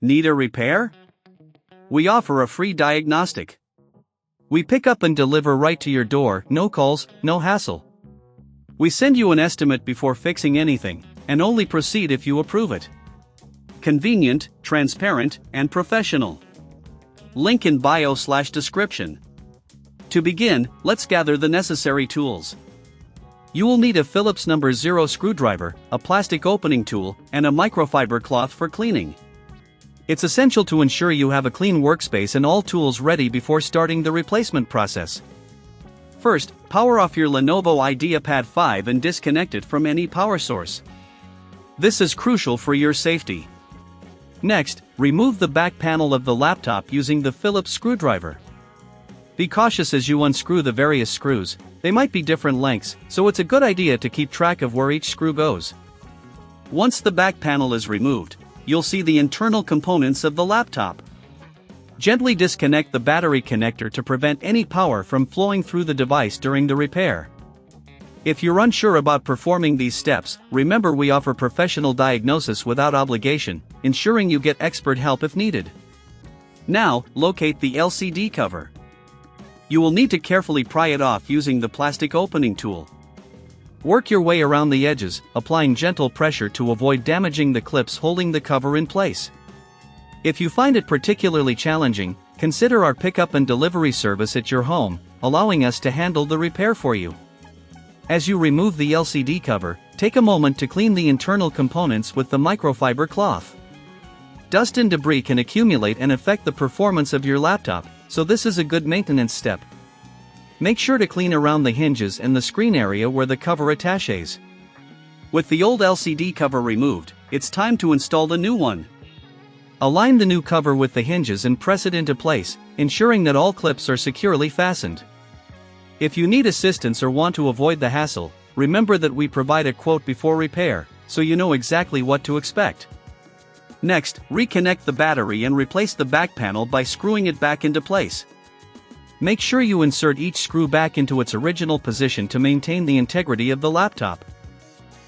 Need a repair? We offer a free diagnostic. We pick up and deliver right to your door, no calls, no hassle. We send you an estimate before fixing anything, and only proceed if you approve it. Convenient, transparent, and professional. Link in bio/description. To begin, let's gather the necessary tools. You will need a Phillips number 0 screwdriver, a plastic opening tool, and a microfiber cloth for cleaning. It's essential to ensure you have a clean workspace and all tools ready before starting the replacement process. First, power off your Lenovo IdeaPad 5 and disconnect it from any power source. This is crucial for your safety. Next, remove the back panel of the laptop using the Phillips screwdriver. Be cautious as you unscrew the various screws. They might be different lengths, so it's a good idea to keep track of where each screw goes. Once the back panel is removed, you'll see the internal components of the laptop. Gently disconnect the battery connector to prevent any power from flowing through the device during the repair. If you're unsure about performing these steps, remember we offer professional diagnosis without obligation, ensuring you get expert help if needed. Now, locate the LCD cover. You will need to carefully pry it off using the plastic opening tool. Work your way around the edges, applying gentle pressure to avoid damaging the clips holding the cover in place. If you find it particularly challenging, consider our pickup and delivery service at your home, allowing us to handle the repair for you. As you remove the LCD cover, take a moment to clean the internal components with the microfiber cloth. Dust and debris can accumulate and affect the performance of your laptop, so this is a good maintenance step. Make sure to clean around the hinges and the screen area where the cover attaches. With the old LCD cover removed, it's time to install the new one. Align the new cover with the hinges and press it into place, ensuring that all clips are securely fastened. If you need assistance or want to avoid the hassle, remember that we provide a quote before repair, so you know exactly what to expect. Next, reconnect the battery and replace the back panel by screwing it back into place. Make sure you insert each screw back into its original position to maintain the integrity of the laptop.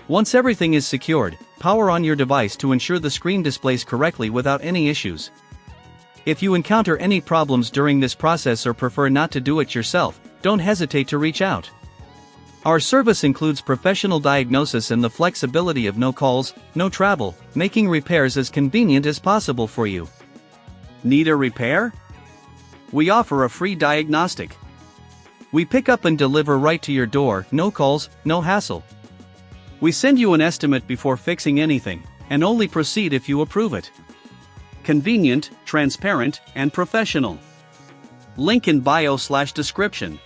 Once everything is secured, power on your device to ensure the screen displays correctly without any issues. If you encounter any problems during this process or prefer not to do it yourself, don't hesitate to reach out. Our service includes professional diagnosis and the flexibility of no calls, no travel, making repairs as convenient as possible for you. Need a repair? We offer a free diagnostic. We pick up and deliver right to your door, no calls, no hassle. We send you an estimate before fixing anything, and only proceed if you approve it. Convenient, transparent, and professional. Link in bio/description.